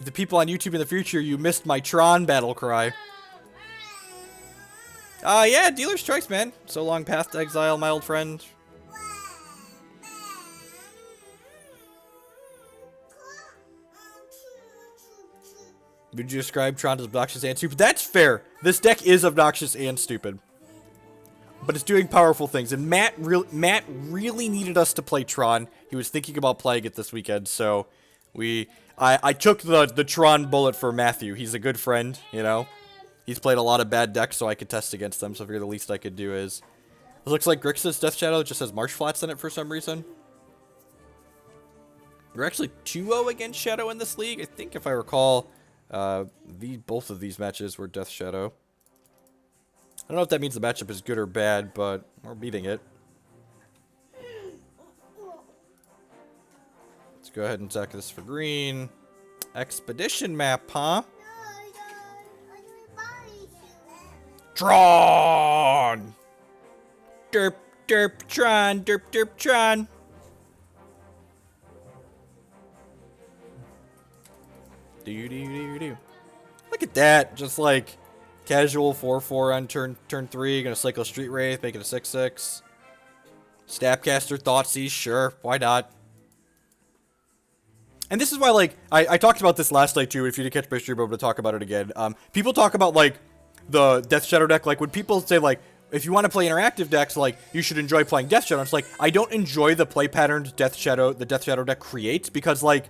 the people on YouTube in the future, you missed my Tron battle cry. Yeah, dealer's choice, man. So long path to exile, my old friend. Would you describe Tron as obnoxious and stupid? That's fair. This deck is obnoxious and stupid. But it's doing powerful things. And Matt really needed us to play Tron. He was thinking about playing it this weekend, so I took the Tron bullet for Matthew. He's a good friend, you know. He's played a lot of bad decks, so I could test against them, so I figured the least I could do is... It looks like Grixis Death Shadow just has Marsh Flats in it for some reason. We're actually 2-0 against Shadow in this league. I think if I recall... both of these matches were Death Shadow. I don't know if that means the matchup is good or bad, but we're beating it. Let's go ahead and attack this for green. Expedition map, huh? Tron! Derp, derp, Tron, derp, derp, Tron. Do. Look at that. Just like casual 4/4 on turn 3. Gonna cycle Street Wraith, make it a 6/6. Snapcaster, Thoughtseize, sure. Why not? And this is why, like, I talked about this last night too. If you didn't catch my stream, I'm gonna talk about it again. People talk about, like, the Death Shadow deck. Like, when people say, like, if you want to play interactive decks, like, you should enjoy playing Death Shadow. It's like, I don't enjoy the play patterns the Death Shadow deck creates because, like,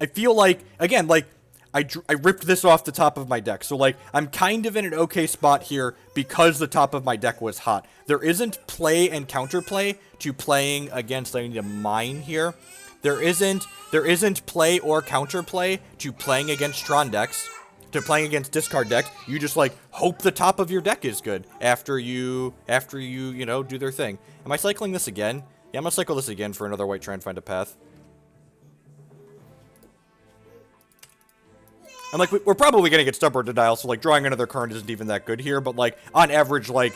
I feel like, again, like, I ripped this off the top of my deck. So, like, I'm kind of in an okay spot here because the top of my deck was hot. There isn't play and counterplay to playing against, I need to mine here. There isn't play or counterplay to playing against Tron decks, to playing against discard decks. You just, like, hope the top of your deck is good after you know, do their thing. Am I cycling this again? Yeah, I'm gonna cycle this again for another white, try and find a path. And, like, we're probably gonna get Stubborn Denial, so, like, drawing another Karn isn't even that good here, but, like, on average, like,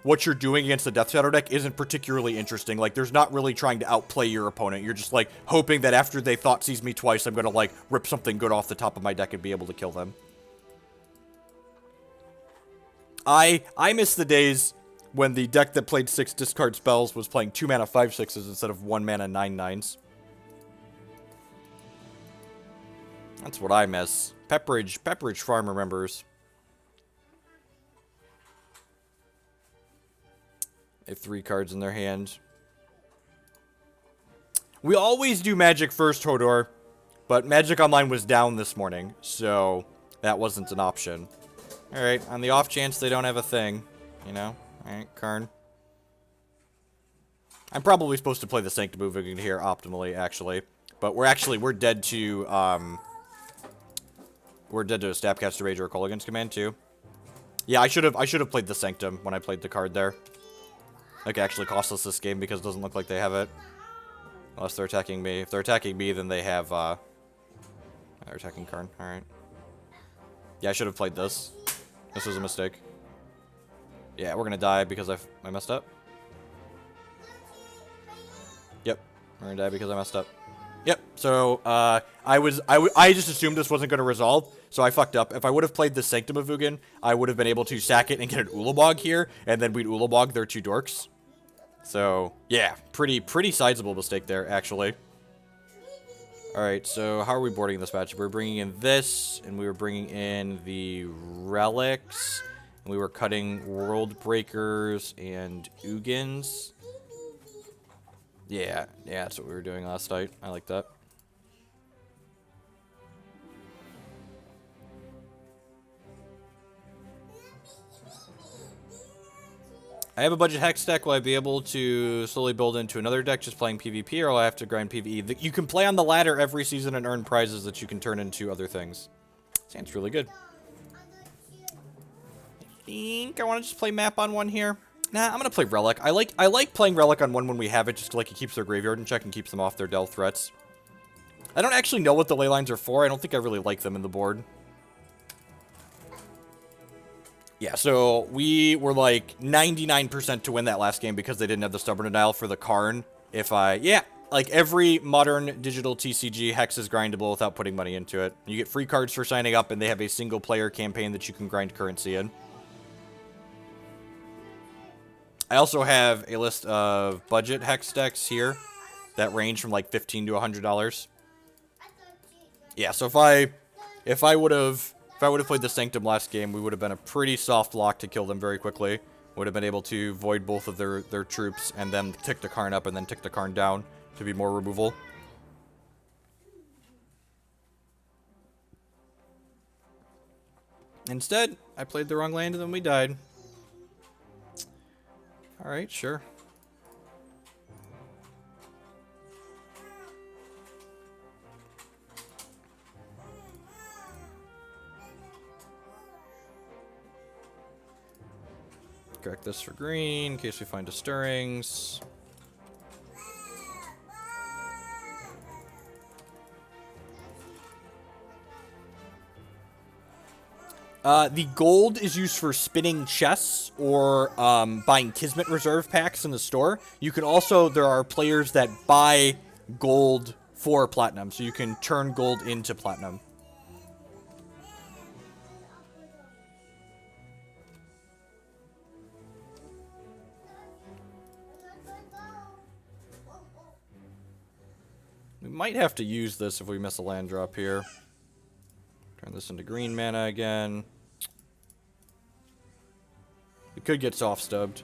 what you're doing against the Death Shadow deck isn't particularly interesting. Like, there's not really trying to outplay your opponent. You're just, like, hoping that after they Thoughtseize me twice, I'm gonna, like, rip something good off the top of my deck and be able to kill them. I miss the days when the deck that played 6 discard spells was playing 2 mana 5/6s instead of 1 mana 9/9s. That's what I miss. Pepperidge Farm remembers. They have 3 cards in their hand. We always do Magic first, Hodor, but Magic Online was down this morning, so that wasn't an option. Alright, on the off chance they don't have a thing, you know? Alright, Karn. I'm probably supposed to play the Sanctum of Ugin here optimally, actually. But we're dead to, we're dead to a Snapcaster Rage or a Wurmcoil Engine command, too. Yeah, I should have played the Sanctum when I played the card there. Like, actually cost us this game because it doesn't look like they have it. Unless they're attacking me. If they're attacking me, then they have, they're attacking Karn. Alright. Yeah, I should have played this. This was a mistake. Yeah, we're gonna die because I messed up. Yep. We're gonna die because I messed up. Yep, so, I just assumed this wasn't gonna resolve, so I fucked up. If I would have played the Sanctum of Ugin, I would have been able to sack it and get an Ulamog here, and then we'd Ulamog their 2 dorks. So, yeah, pretty sizable mistake there, actually. Alright, so how are we boarding this match? We're bringing in this, and we were bringing in the Relics, and we were cutting World Breakers and Ugins. Yeah, that's what we were doing last night. I like that. I have a budget hex deck. Will I be able to slowly build into another deck just playing PvP, or will I have to grind PvE? You can play on the ladder every season and earn prizes that you can turn into other things. Sounds really good. I think I want to just play map on 1 here. Nah, I'm gonna play Relic. I like playing Relic on 1 when we have it, just like it keeps their graveyard in check and keeps them off their Del threats. I don't actually know what the ley lines are for. I don't think I really like them in the board. Yeah, so we were like 99% to win that last game because they didn't have the Stubborn Denial for the Karn. Yeah, like every modern digital TCG, Hex is grindable without putting money into it. You get free cards for signing up, and they have a single player campaign that you can grind currency in. I also have a list of budget Hex decks here that range from like $15 to $100. Yeah, so if I would have played the Sanctum last game, we would have been a pretty soft lock to kill them very quickly. Would have been able to void both of their troops and then tick the Karn up and then tick the Karn down to be more removal. Instead, I played the wrong land and then we died. Alright, sure. Correct this for green in case we find a Stirrings. The gold is used for spinning chests or buying Kismet Reserve packs in the store. You can also, there are players that buy gold for platinum, so you can turn gold into platinum. We might have to use this if we miss a land drop here. Turn this into green mana again. We could get soft stubbed.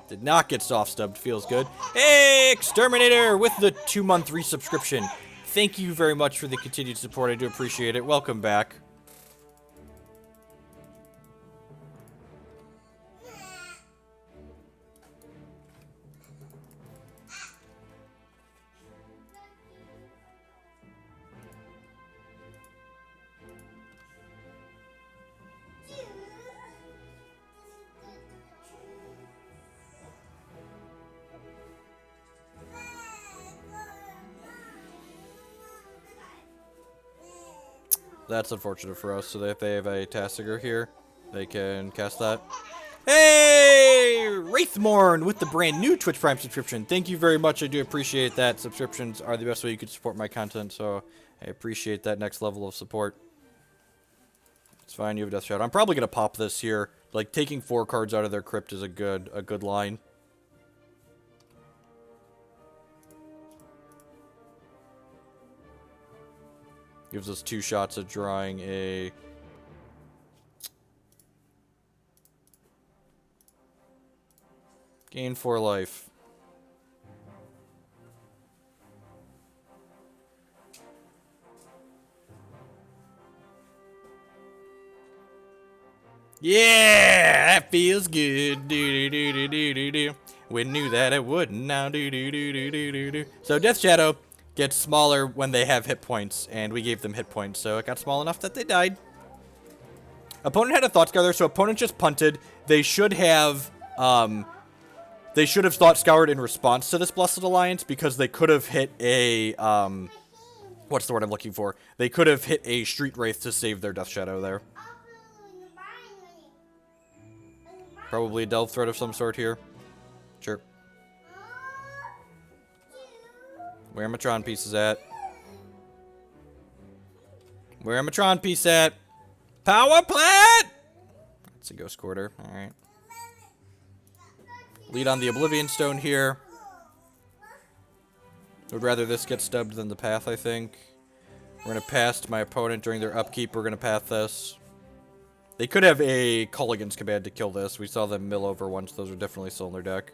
Did not get soft stubbed. Feels good. Hey, Exterminator with the 2-month resubscription. Thank you very much for the continued support. I do appreciate it. Welcome back. That's unfortunate for us, so that if they have a Tasigur here, they can cast that. Hey! Wraithmorn with the brand new Twitch Prime subscription. Thank you very much. I do appreciate that. Subscriptions are the best way you could support my content, so I appreciate that next level of support. It's fine, you have Death Shadow. I'm probably going to pop this here. Like, taking 4 cards out of their crypt is a good line. Gives us 2 shots at drawing a... Gain 4 life. Yeah! That feels good. Do-do-do-do-do-do-do. We knew that it wouldn't now. Do-do-do-do-do-do. So Death Shadow gets smaller when they have hit points, and we gave them hit points, so it got small enough that they died. Opponent had a Thought Scour, so opponent just punted. They should have Thought Scoured in response to this Blessed Alliance, because they could have hit a, what's the word I'm looking for? They could have hit a Street Wraith to save their Death Shadow there. Probably a Delve Threat of some sort here. Sure. Where are my Tron pieces at? Where are my Tron piece at? Power plant! That's a Ghost Quarter. Alright. Lead on the Oblivion Stone here. Would rather this get stubbed than the path, I think. We're going to pass to my opponent during their upkeep. We're going to path this. They could have a Culligan's Command to kill this. We saw them mill over once. Those are definitely still in their deck.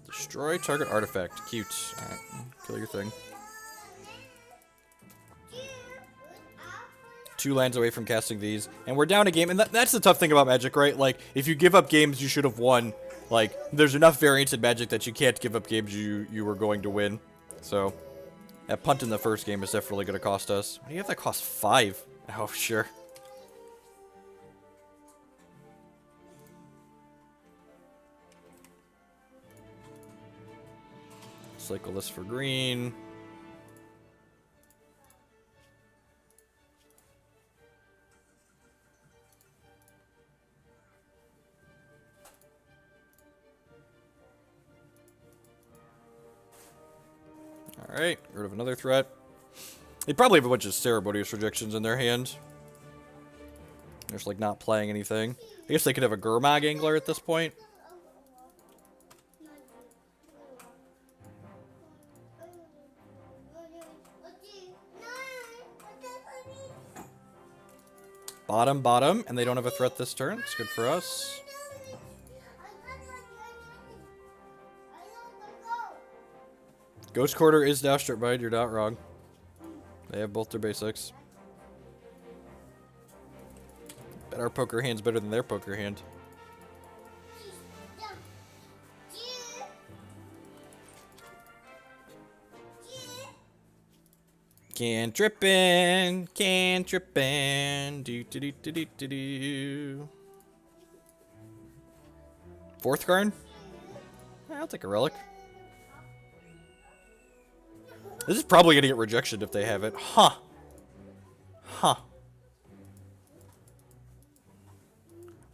Destroy target artifact. Cute. Alright, kill your thing. 2 lands away from casting these. And we're down a game. And that's the tough thing about Magic, right? Like, if you give up games you should have won, like, there's enough variance in Magic that you can't give up games you were going to win. So, that punt in the first game is definitely going to cost us. What do you have that cost 5? Oh, sure. Cycle this for green. Alright, rid of another threat. They probably have a bunch of Ceremonious Rejections in their hand. They're just, like, not playing anything. I guess they could have a Gurmag Angler at this point. Bottom, and they don't have a threat this turn. It's good for us. Ghost Quarter is dash strip bite, you're not wrong. They have both their basics. Bet our poker hand's better than their poker hand. Cantrippin', do do do do do do do. Fourth Karn? I'll take a relic. This is probably gonna get rejection if they have it. Huh.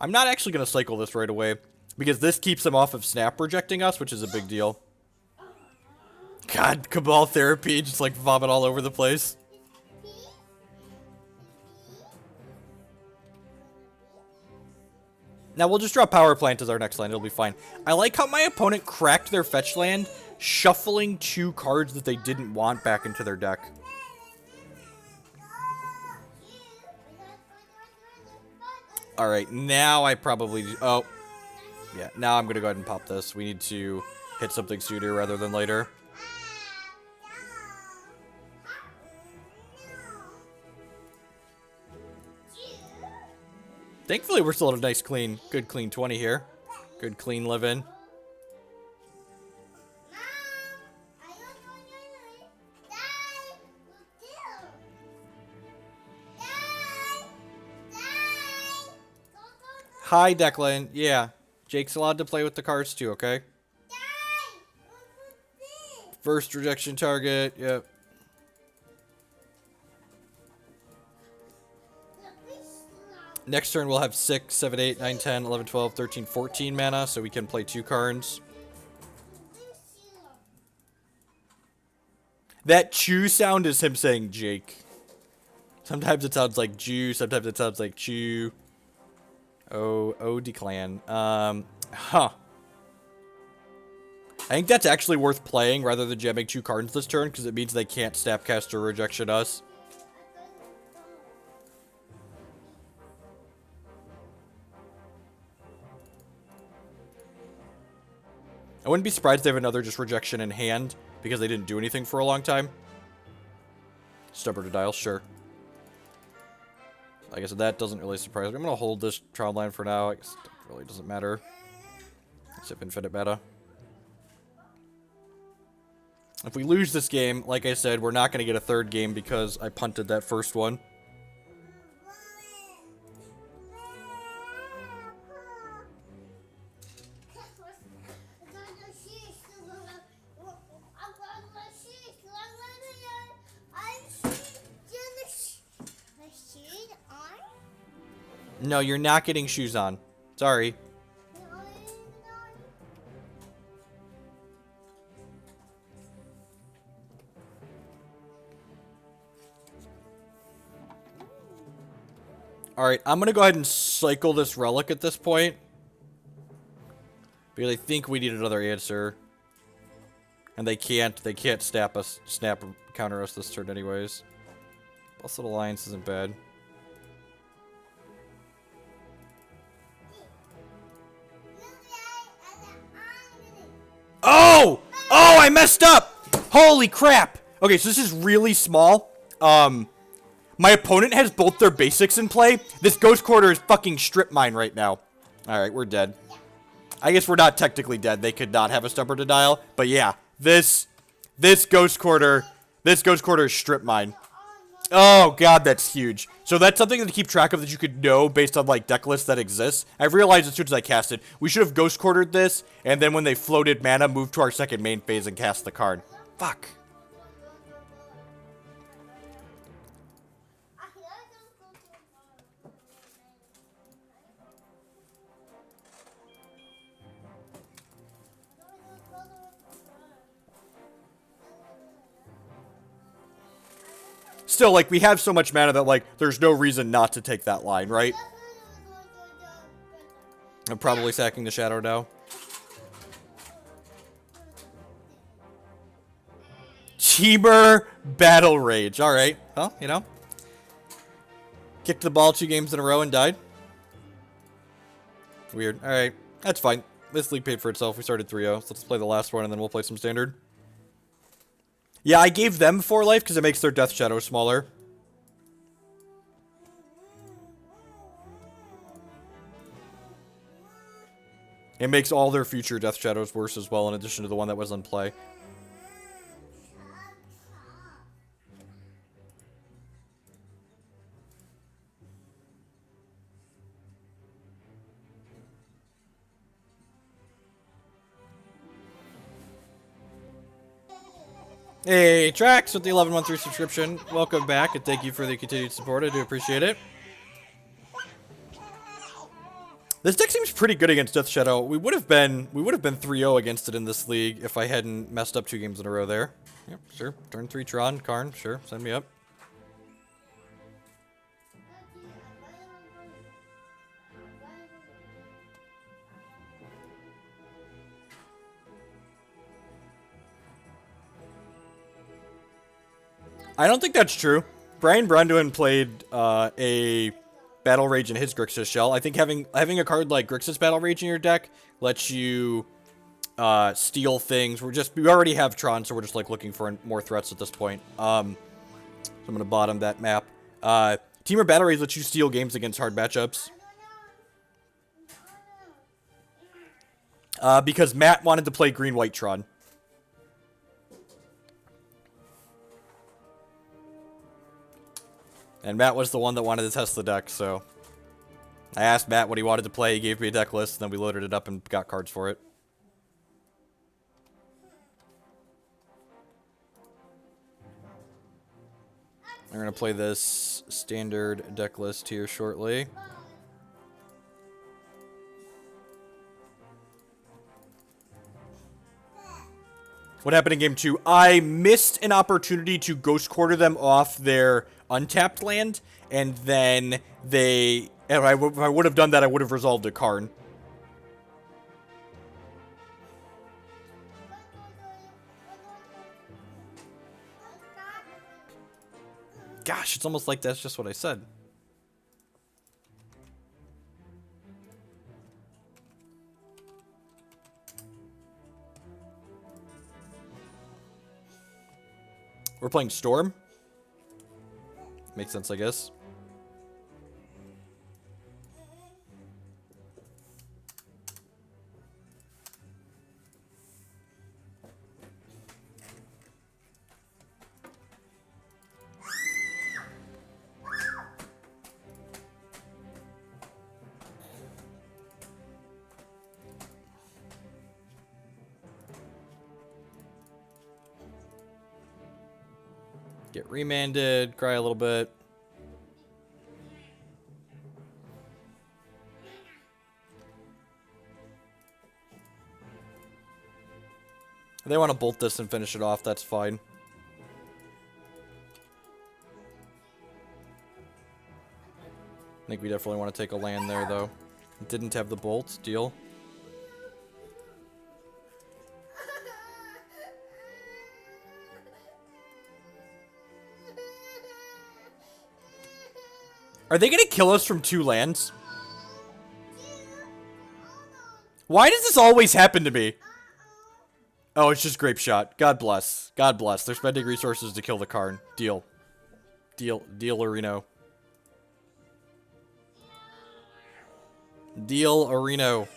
I'm not actually gonna cycle this right away, because this keeps them off of Snap rejecting us, which is a big deal. God, Cabal Therapy, just like vomit all over the place. Now we'll just draw Power Plant as our next land, it'll be fine. I like how my opponent cracked their fetch land, shuffling 2 cards that they didn't want back into their deck. Alright, now I probably... Oh. Yeah, now I'm going to go ahead and pop this. We need to hit something sooner rather than later. Thankfully, we're still at a nice, clean, good, clean 20 here. Good, clean live-in. Hi, Declan. Yeah. Jake's allowed to play with the cards, too, okay? First rejection target. Yep. Next turn, we'll have 6, 7, 8, 9, 10, 11, 12, 13, 14 mana, so we can play 2 cards. That chew sound is him saying Jake. Sometimes it sounds like Jew, sometimes it sounds like chew. Oh, declan. Huh. I think that's actually worth playing rather than jamming 2 cards this turn, because it means they can't Snapcast or rejection us. I wouldn't be surprised if they have another just rejection in hand, because they didn't do anything for a long time. Stubborn to dial, sure. I guess that doesn't really surprise me. I'm going to hold this Tron line for now. I guess it really doesn't matter. Except infinite meta. If we lose this game, like I said, we're not going to get a third game because I punted that first one. No, you're not getting shoes on. Sorry. Alright, I'm going to go ahead and cycle this relic at this point. Because I think we need another answer. And they can't snap counter us this turn anyways. Blessed Alliance isn't bad. Oh! Oh, I messed up! Holy crap! Okay, so this is really small. My opponent has both their basics in play. This Ghost Quarter is fucking strip mine right now. Alright, we're dead. I guess we're not technically dead. They could not have a Stubborn Denial. But yeah, this Ghost Quarter is strip mine. Oh god, that's huge. So that's something to keep track of that you could know based on like deck lists that exist. I've realized as soon as I cast it, we should have Ghost Quartered this, and then when they floated mana, moved to our second main phase and cast the card. Fuck. still, like, we have so much mana that, like, there's no reason not to take that line, right? I'm probably sacking the Shadow now. Cheaper Battle Rage. Alright. Well, you know. Kicked the ball 2 games in a row and died. Weird. Alright. That's fine. This league paid for itself. We started 3-0. So let's play the last one and then we'll play some standard. Yeah, I gave them 4 life because it makes their Death Shadow smaller. It makes all their future Death Shadows worse as well, in addition to the one that was in play. Hey, Trax with the 11-month subscription. Welcome back, and thank you for the continued support. I do appreciate it. This deck seems pretty good against Death Shadow. We would have been 3-0 against it in this league if I hadn't messed up 2 games in a row there. Yep, sure. Turn 3 Tron, Karn, sure. Send me up. I don't think that's true. Brian Brunduin played a Battle Rage in his Grixis shell. I think having a card like Grixis Battle Rage in your deck lets you steal things. We already have Tron, so we're just like looking for more threats at this point. So I'm gonna bottom that map. Teamer Battle Rage lets you steal games against hard matchups. Because Matt wanted to play green-white Tron. And Matt was the one that wanted to test the deck, so I asked Matt what he wanted to play. He gave me a deck list, and then we loaded it up and got cards for it. I'm going to play this standard deck list here shortly. What happened in game 2? I missed an opportunity to Ghost Quarter them off their untapped land, and then if I would have done that, I would have resolved a Karn. Gosh, it's almost like that's just what I said. We're playing Storm. Makes sense, I guess. Get remanded, cry a little bit. If they want to bolt this and finish it off, that's fine. I think we definitely want to take a land there, though. Didn't have the bolt. Deal. Are they going to kill us from 2 lands? Why does this always happen to me? Oh, it's just Grape Shot. God bless. God bless. They're spending resources to kill the Karn. Deal. Deal, Areno. Deal, Areno.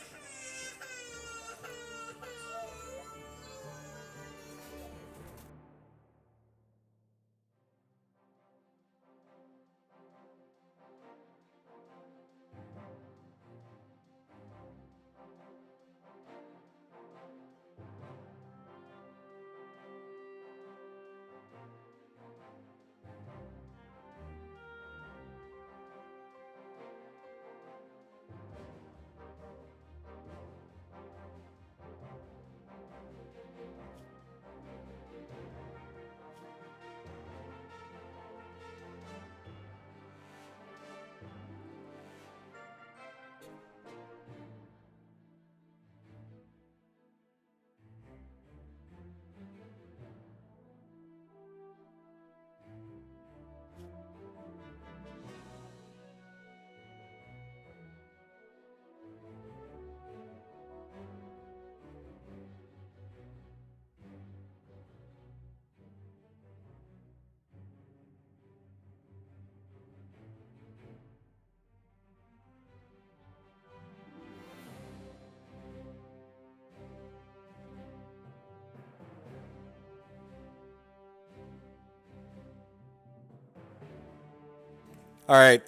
All right.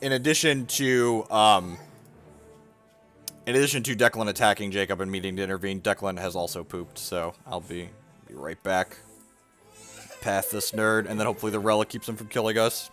In addition to Declan attacking Jacob and needing to intervene, Declan has also pooped. So I'll be right back. Path this nerd, and then hopefully the relic keeps him from killing us.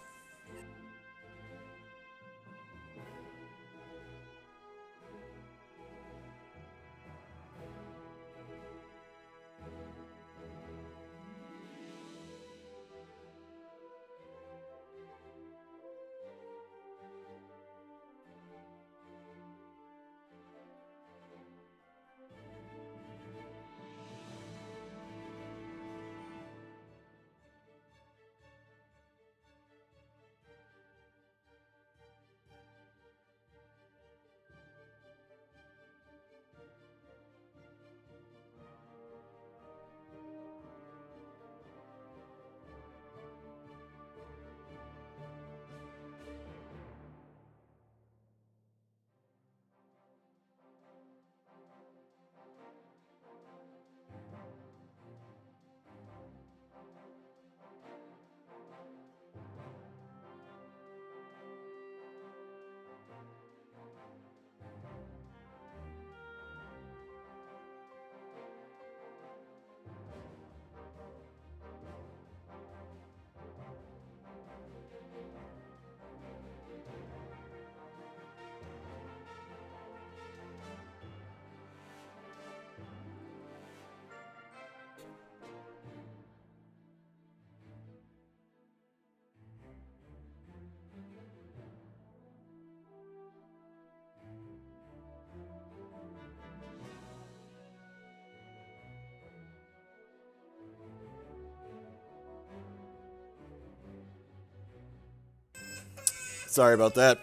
Sorry about that.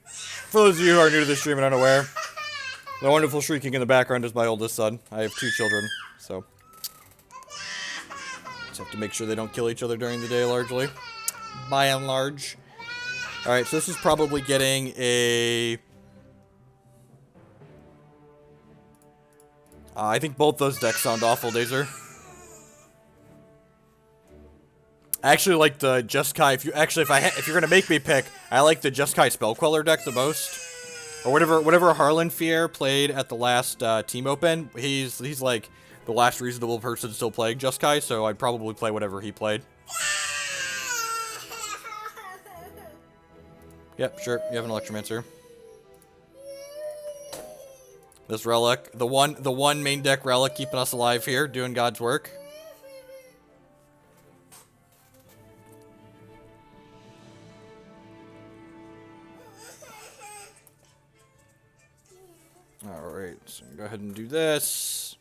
For those of you who are new to the stream and unaware, the wonderful shrieking in the background is my oldest son. I have 2 children, so just have to make sure they don't kill each other during the day, largely. By and large. Alright, so this is probably getting a... I think both those decks sound awful, Dazer. I actually like the Jeskai. If you're gonna make me pick, I like the Jeskai Spell Queller deck the most, or whatever Harlan Fier played at the last Team Open. He's like the last reasonable person still playing Jeskai, so I'd probably play whatever he played. Yep, sure. You have an Electromancer. This relic, the one main deck relic, keeping us alive here, doing God's work. Alright, so go ahead and do this.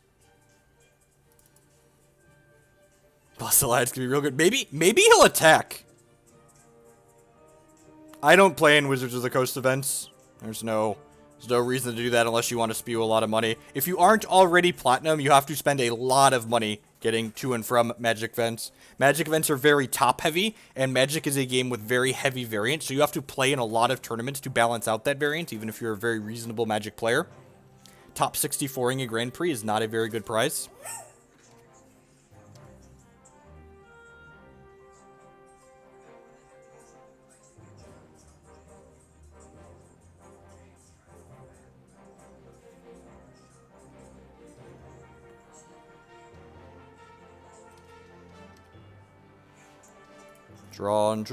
Bustelides can be real good. Maybe he'll attack. I don't play in Wizards of the Coast events. There's no reason to do that unless you want to spew a lot of money. If you aren't already Platinum, you have to spend a lot of money getting to and from Magic events. Magic events are very top-heavy, and Magic is a game with very heavy variance, so you have to play in a lot of tournaments to balance out that variance, even if you're a very reasonable Magic player. Top 64ing a Grand Prix is not a very good prize. Tron.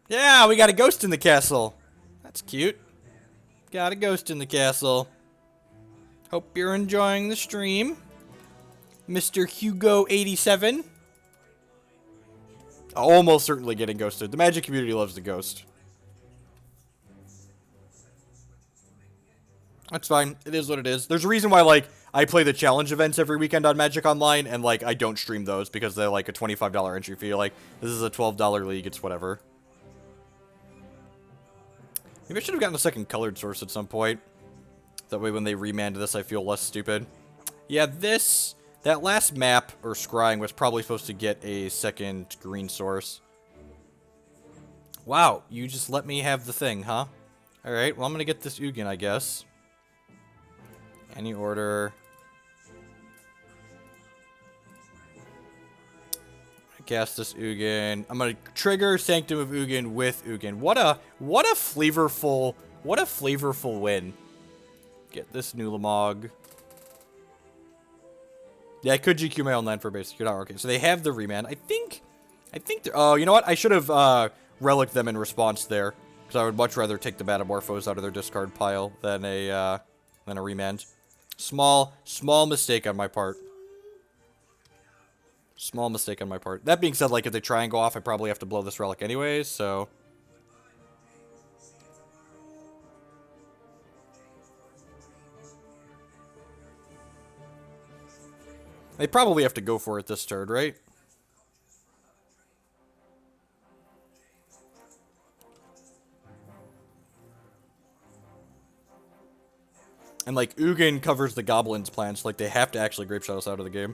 Yeah, we got a ghost in the castle. That's cute. Got a ghost in the castle. Hope you're enjoying the stream, Mr. Hugo87. Almost certainly getting ghosted. The Magic community loves the ghost. That's fine. It is what it is. There's a reason why, like, I play the challenge events every weekend on Magic Online, and, like, I don't stream those because they're, like, a $25 entry fee. Like, this is a $12 league. It's whatever. Maybe I should have gotten a second colored source at some point. That way when they remand this, I feel less stupid. Yeah, that last map, or Scrying, was probably supposed to get a second green source. Wow, you just let me have the thing, huh? Alright, well, I'm gonna get this Ugin, I guess. Any order. Cast this Ugin. I'm gonna trigger Sanctum of Ugin with Ugin. What a flavorful win. Get this Ulamog. Yeah, I could GQ my own land for basic. You're not okay. So they have the remand. I think they're, oh, you know what? I should have relicked them in response there, because I would much rather take the Metamorphose out of their discard pile than a remand. Small mistake on my part. Small mistake on my part. That being said, like, if they try and go off, I probably have to blow this relic anyways, so... They probably have to go for it this turn, right? And, like, Ugin covers the Goblin's plans, like, they have to actually Grapeshot us out of the game.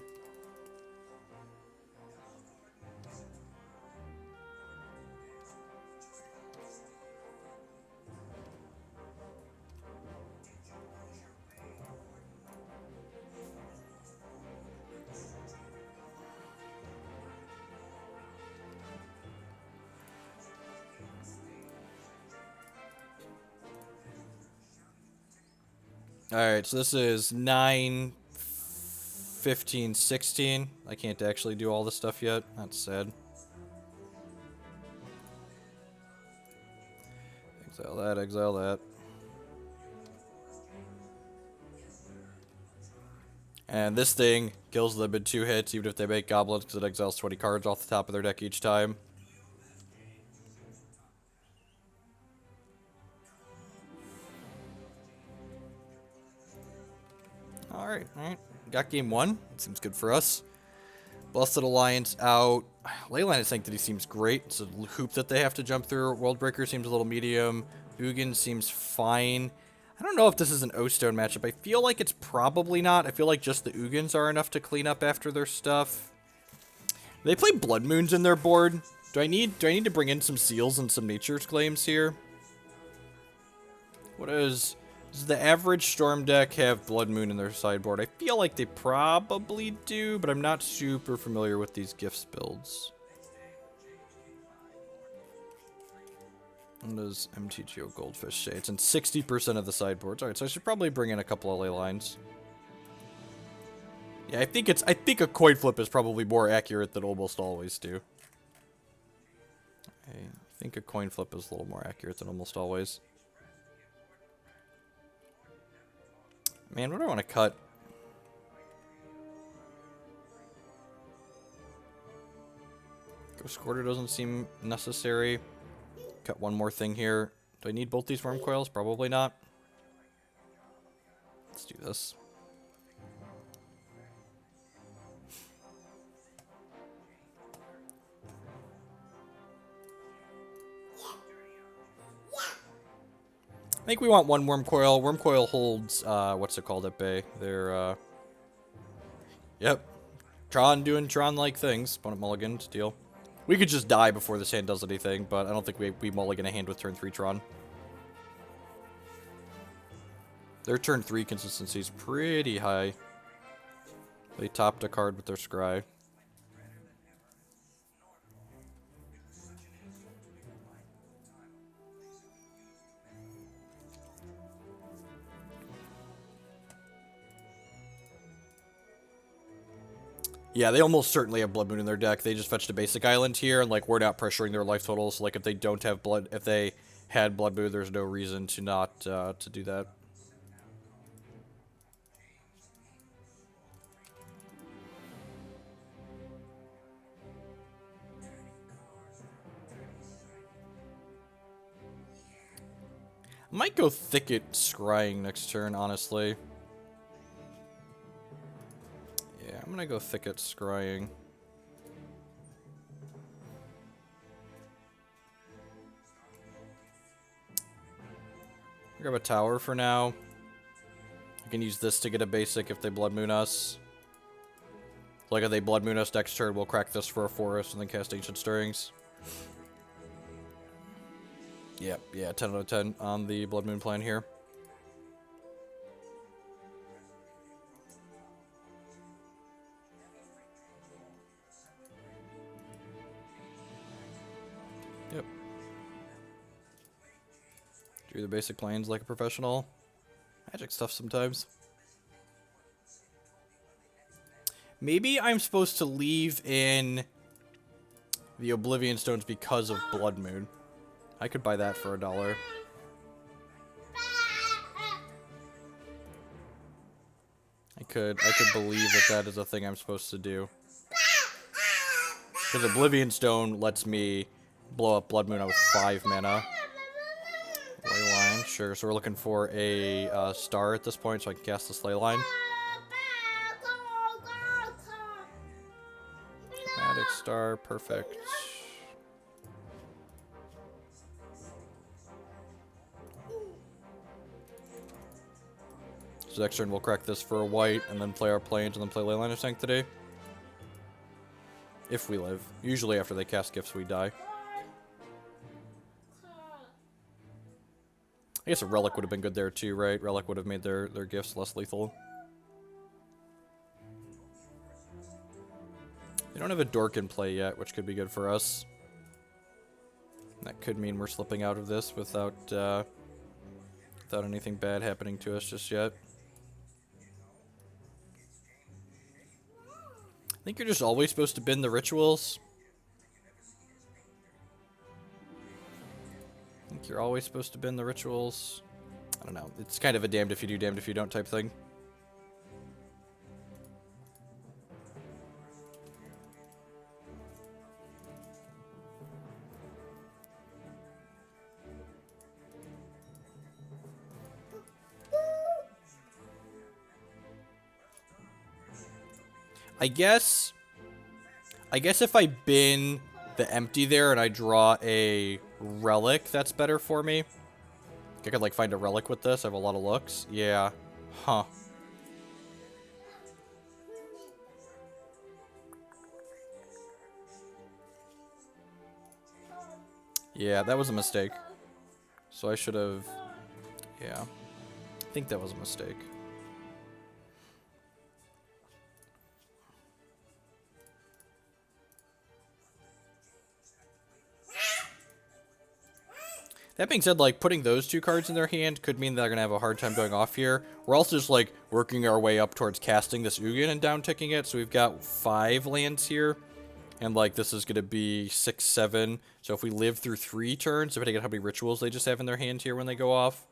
Alright, so this is 9, 15, 16. I can't actually do all this stuff yet. That's sad. Exile that, exile that. And this thing kills them in 2 hits, even if they make goblins, because it exiles 20 cards off the top of their deck each time. Alright. Got game 1. Seems good for us. Blessed Alliance out. Leyline of Sanctity seems great. It's a hoop that they have to jump through. Worldbreaker seems a little medium. Ugin seems fine. I don't know if this is an O-Stone matchup. I feel like it's probably not. I feel like just the Ugins are enough to clean up after their stuff. They play Blood Moons in their board. Do I need to bring in some Seals and some Nature's Claims here? What is... Does the average Storm deck have Blood Moon in their sideboard? I feel like they probably do, but I'm not super familiar with these gifts builds. What does MTGO Goldfish say? It's in 60% of the sideboards. Alright, so I should probably bring in a couple of ley lines. Yeah, I think a coin flip is probably more accurate than almost always do. I think a coin flip is a little more accurate than almost always. Man, what do I want to cut? Ghost Quarter doesn't seem necessary. Cut one more thing here. Do I need both these Wurmcoils? Probably not. Let's do this. I think we want one Wurmcoil. Wurmcoil holds, what's it called at bay? They're, yep. Tron doing Tron-like things. Opponent mulligans, deal. We could just die before this hand does anything, but I don't think we mulligan a hand with turn 3 Tron. Their turn 3 consistency is pretty high. They topped a card with their Scry. Yeah, they almost certainly have Blood Moon in their deck. They just fetched a basic island here, and, like, we're not pressuring their life totals. Like, if they don't have blood, if they had Blood Moon, there's no reason to not, to do that. I might go Thicket Scrying next turn, honestly. Yeah, I'm gonna go Thicket Scrying. Grab a tower for now. I can use this to get a basic if they Blood Moon us. Like if they Blood Moon us next turn, we'll crack this for a forest and then cast Ancient Stirrings. Yep, yeah, 10 out of 10 on the Blood Moon plan here. Through the basic planes like a professional. Magic stuff sometimes. Maybe I'm supposed to leave in the Oblivion Stones because of Blood Moon. I could buy that for $1. I could believe that is a thing I'm supposed to do. Because Oblivion Stone lets me blow up Blood Moon out with 5 mana. Leyline, sure. So we're looking for a star at this point so I can cast this Leyline. Chromatic Star, perfect. So next turn we'll crack this for a white, and then play our planes, and then play Leyline of Sanctity. If we live. Usually after they cast gifts we die. I guess a Relic would have been good there too, right? Relic would have made their gifts less lethal. They don't have a Dork in play yet, which could be good for us. That could mean we're slipping out of this without anything bad happening to us just yet. I think you're just always supposed to bin the rituals. I think you're always supposed to bin the rituals. I don't know. It's kind of a damned if you do, damned if you don't type thing. I guess if I bin the empty there and I draw a relic, that's better for me. I could like find a relic with this. I have a lot of looks. Yeah. Huh. Yeah, that was a mistake. So I should have... Yeah. I think that was a mistake. That being said, like, putting those two cards in their hand could mean they're going to have a hard time going off here. We're also just, like, working our way up towards casting this Ugin and down-ticking it. So we've got 5 lands here. And, like, this is going to be 6, 7. So if we live through 3 turns, depending on how many rituals they just have in their hand here when they go off.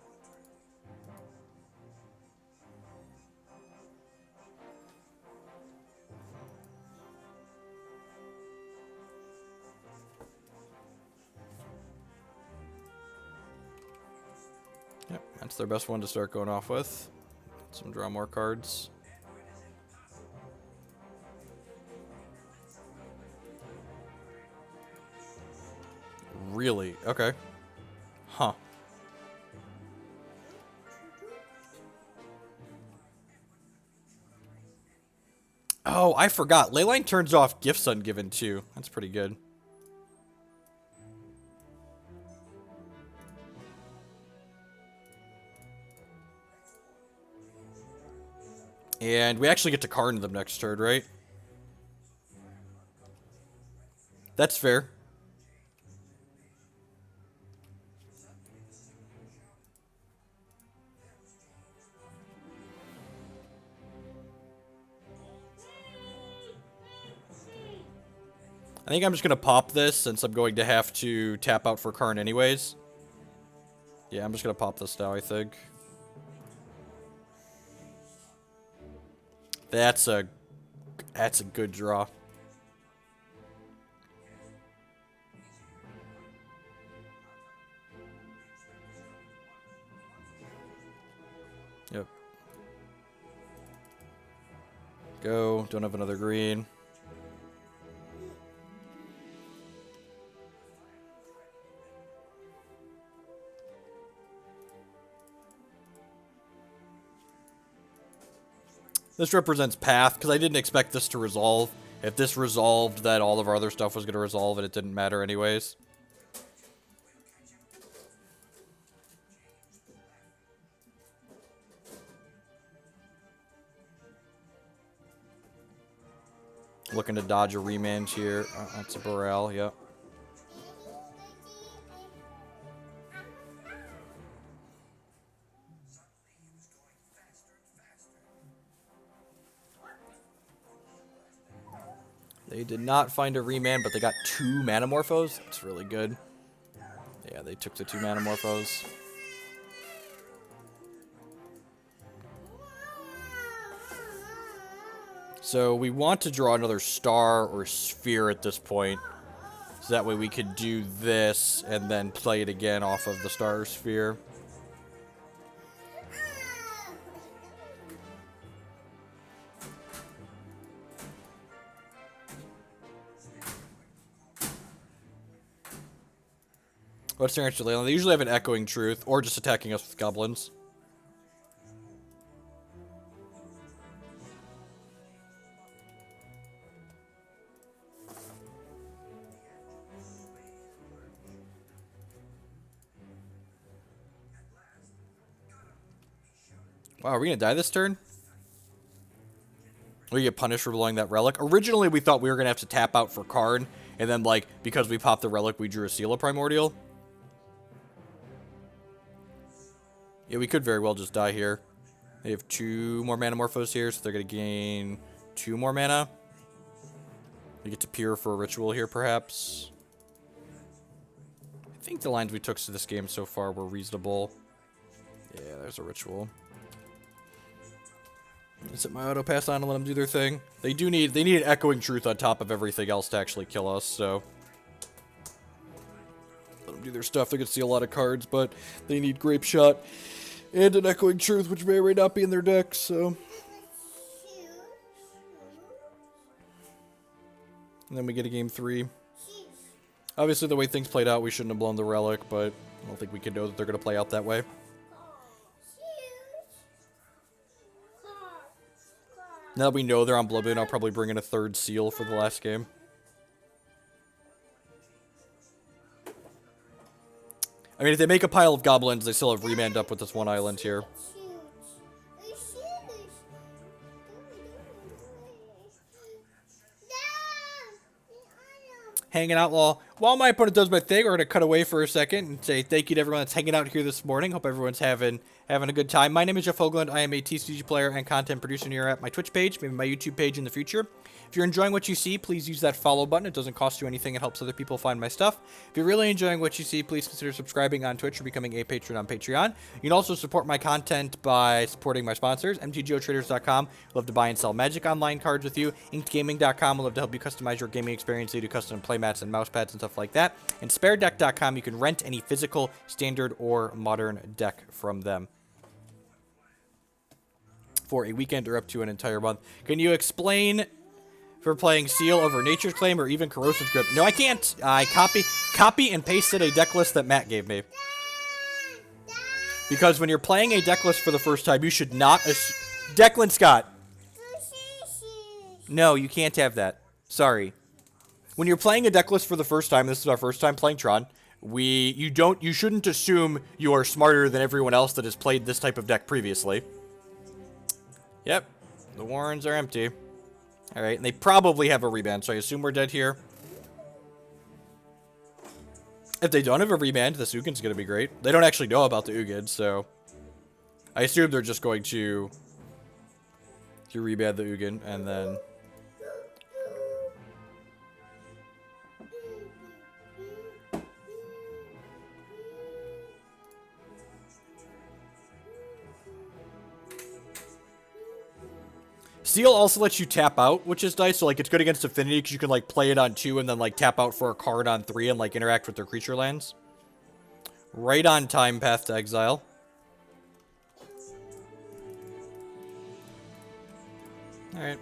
Yep, that's their best one to start going off with. Some draw more cards. Really? Okay. Huh. Oh, I forgot. Leyline turns off Gifts Ungiven too. That's pretty good. And we actually get to Karn them next turn, right? That's fair. I think I'm just going to pop this since I'm going to have to tap out for Karn anyways. Yeah, I'm just going to pop this now, I think. That's a good draw. Yep. Go. Don't have another green. This represents path, because I didn't expect this to resolve. If this resolved, then all of our other stuff was going to resolve, and it didn't matter anyways. Looking to dodge a remand here. That's a Boreal, yep. They did not find a remand, but they got 2 Manamorphos. That's really good. Yeah, they took the 2 Manamorphos. So we want to draw another star or sphere at this point. So that way we could do this and then play it again off of the star or sphere. What's their answer, Leyline? They usually have an Echoing Truth, or just attacking us with goblins. Wow, are we gonna die this turn? We get punished for blowing that relic. Originally, we thought we were gonna have to tap out for Karn, and then, like, because we popped the relic, we drew a Seal of Primordial. Yeah, we could very well just die here. They have 2 more Manamorphos here, so they're going to gain 2 more mana. We get to peer for a ritual here, perhaps. I think the lines we took to this game so far were reasonable. Yeah, there's a ritual. Set my auto pass on and let them do their thing. They need an Echoing Truth on top of everything else to actually kill us, so let them do their stuff. They're going to see a lot of cards, but they need Grape Shot and an Echoing Truth, which may or may not be in their deck, so. And then we get a game 3. Obviously, the way things played out, we shouldn't have blown the relic, but I don't think we can know that they're going to play out that way. Now that we know they're on Oblivion, I'll probably bring in a 3rd seal for the last game. I mean, if they make a pile of goblins, they still have remand up with this 1 island here. Hanging out while my opponent does my thing, we're going to cut away for a second and say thank you to everyone that's hanging out here this morning. Hope everyone's having a good time. My name is Jeff Hoagland. I am a TCG player and content producer here at my Twitch page, maybe my YouTube page in the future. If you're enjoying what you see, please use that follow button. It doesn't cost you anything. It helps other people find my stuff. If you're really enjoying what you see, please consider subscribing on Twitch or becoming a patron on Patreon. You can also support my content by supporting my sponsors. MTGOtraders.com. Love to buy and sell Magic Online cards with you. InkedGaming.com. Will love to help you customize your gaming experience. They do custom playmats and mouse pads and stuff like that. And SpareDeck.com. You can rent any physical, standard, or modern deck from them for a weekend or up to an entire month. Can you explain for playing Seal over Nature's Claim or even Corrosive Grip? No, I can't. I copy and pasted a deck list that Matt gave me. Because when you're playing a deck list for the first time, you should not... Declan Scott. No, you can't have that. Sorry. When you're playing a deck list for the first time, this is our first time playing Tron, you shouldn't assume you are smarter than everyone else that has played this type of deck previously. Yep, the Warrens are empty. Alright, and they probably have a reband, so I assume we're dead here. If they don't have a reband, this Ugin's going to be great. They don't actually know about the Ugin, so I assume they're just going to reband the Ugin, and then... Seal also lets you tap out, which is nice. So, like, it's good against Affinity because you can, like, play it on 2 and then, like, tap out for a card on 3 and, like, interact with their creature lands. Right on time, Path to Exile. Alright.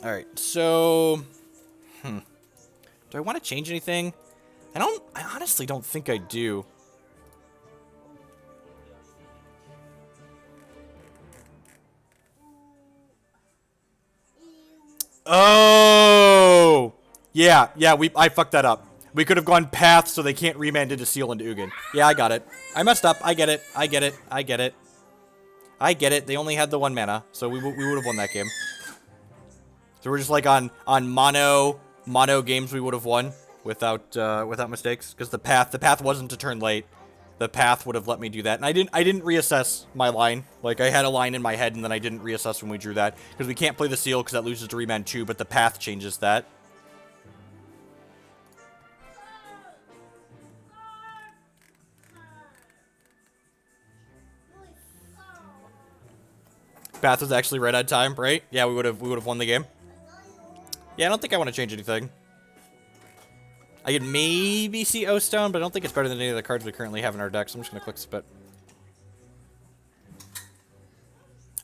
Alright, so... Do I want to change anything? I honestly don't think I do. Oh! Yeah, I fucked that up. We could have gone Path so they can't remand into Seal into Ugin. Yeah, I got it. I messed up. I get it. They only had the 1 mana, so we would have won that game. So we're just like on mono games we would have won. Without mistakes, because the path wasn't to turn late. the path would have let me do that. And I didn't reassess my line. Like, I had a line in my head, and then I didn't reassess when we drew that. Because we can't play the Seal, because that loses to remand 2, but the path changes that. Path was actually right on time, right? Yeah, we would have won the game. Yeah, I don't think I want to change anything. I could maybe see O-Stone, but I don't think it's better than any of the cards we currently have in our deck, so I'm just going to click Spit.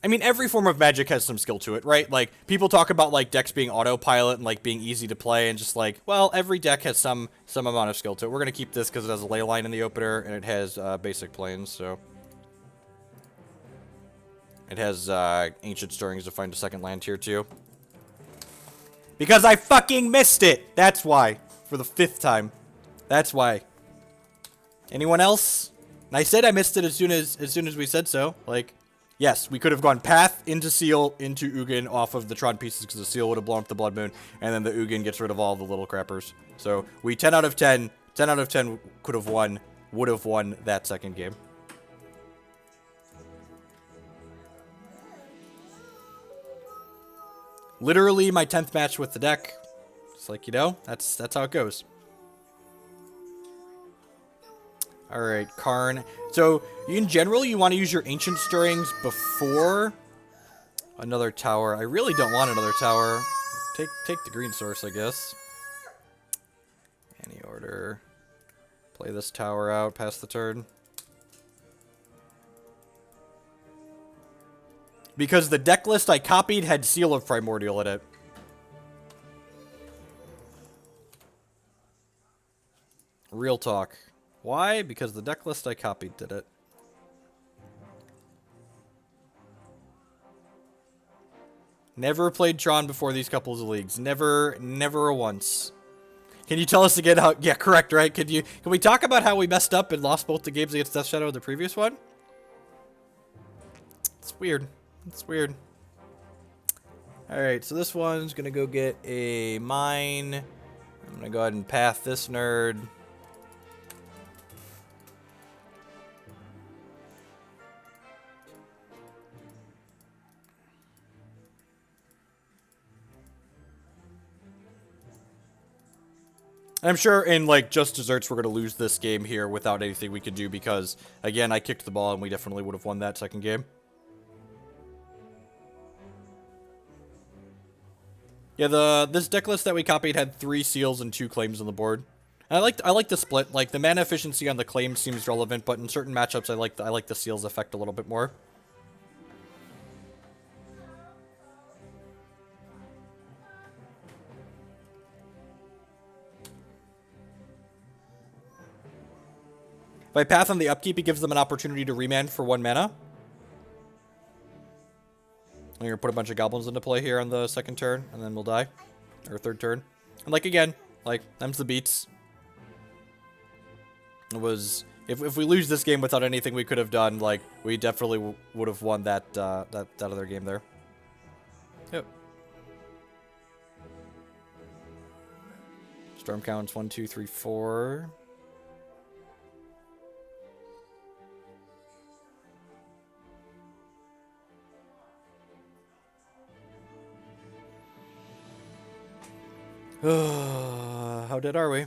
I mean, every form of Magic has some skill to it, right? Like, people talk about, like, decks being autopilot and, like, being easy to play, and just, like, well, every deck has some amount of skill to it. We're going to keep this because it has a Leyline in the opener, and it has basic planes, so... It has Ancient Stirrings to find a second land tier, too. Because I fucking missed it! That's why. For the 5th time. That's why. Anyone else? And I said I missed it as soon as we said so. Like, yes, we could have gone Path into Seal, into Ugin off of the Tron pieces, because the Seal would have blown up the Blood Moon, and then the Ugin gets rid of all the little crappers. So, we 10 out of 10 could have won, would have won that second game. Literally my 10th match with the deck. It's like, you know, that's how it goes. Alright, Karn. So, in general, you want to use your Ancient Stirrings before another tower. I really don't want another tower. Take the green source, I guess. Any order. Play this tower out past the turn. Because the deck list I copied had Seal of Primordial in it. Real talk. Why? Because the deck list I copied did it. Never played Tron before these couples of leagues. Never once. Can you tell us again how... Yeah, correct, right? Can we talk about how we messed up and lost both the games against Death Shadow in the previous one? It's weird. It's weird. Alright, so this one's gonna go get a mine. I'm gonna go ahead and path this nerd. I'm sure in, like, just desserts we're going to lose this game here without anything we could do because, again, I kicked the ball and we definitely would have won that second game. Yeah, this deck list that we copied had 3 seals and 2 claims on the board. And I like the split. Like, the mana efficiency on the claims seems relevant, but in certain matchups I like the seals effect a little bit more. If I path on the upkeep, it gives them an opportunity to remand for 1 mana. I'm going to put a bunch of goblins into play here on the second turn, and then we'll die. Or third turn. And like, again, like, them's the beats. It was... If we lose this game without anything we could have done, like, we definitely would have won that other game there. Yep. Storm counts 1, 2, 3, 4... How dead are we?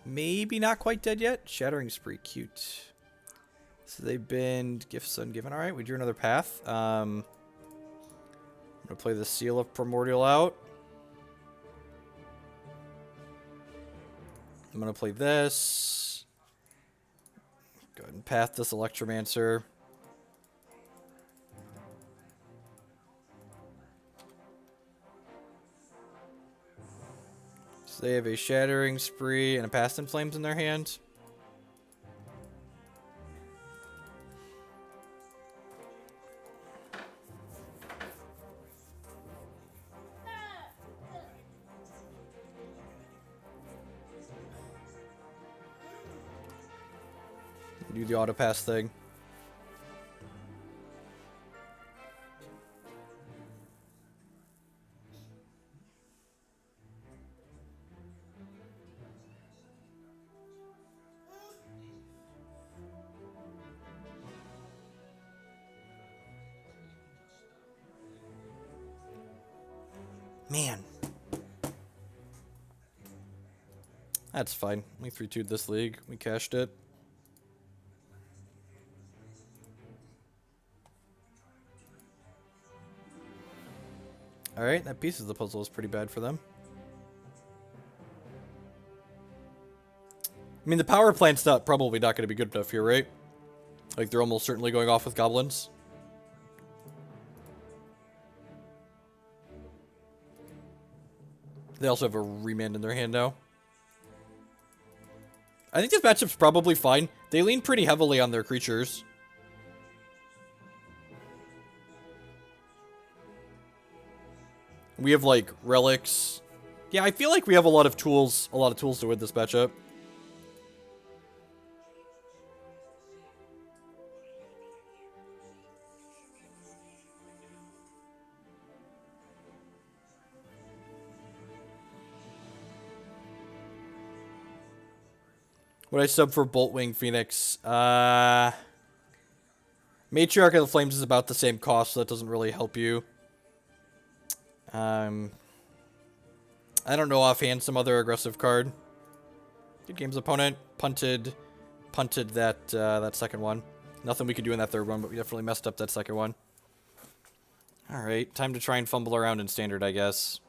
Maybe not quite dead yet. Shattering Spree, cute. So they've been gifts ungiven. Alright, we drew another path. I'm gonna play the Seal of Primordial out. I'm gonna play this. Go ahead and path this Electromancer. So they have a Shattering Spree and a Past in Flames in their hand. Do the auto pass thing. Man. That's fine. We 3-2'd this league. We cashed it. Alright, that piece of the puzzle is pretty bad for them. I mean, the power plant's probably not going to be good enough here, right? Like, they're almost certainly going off with goblins. They also have a remand in their hand now. I think this matchup's probably fine. They lean pretty heavily on their creatures. We have, like, relics. Yeah, I feel like we have a lot of tools to win this matchup. Would I sub for Boltwing Phoenix? Matriarch of the Flames is about the same cost, so that doesn't really help you. I don't know offhand some other aggressive card. Good game's opponent punted that second one. Nothing we could do in that third one, but we definitely messed up that second one. All right, time to try and fumble around in standard, I guess.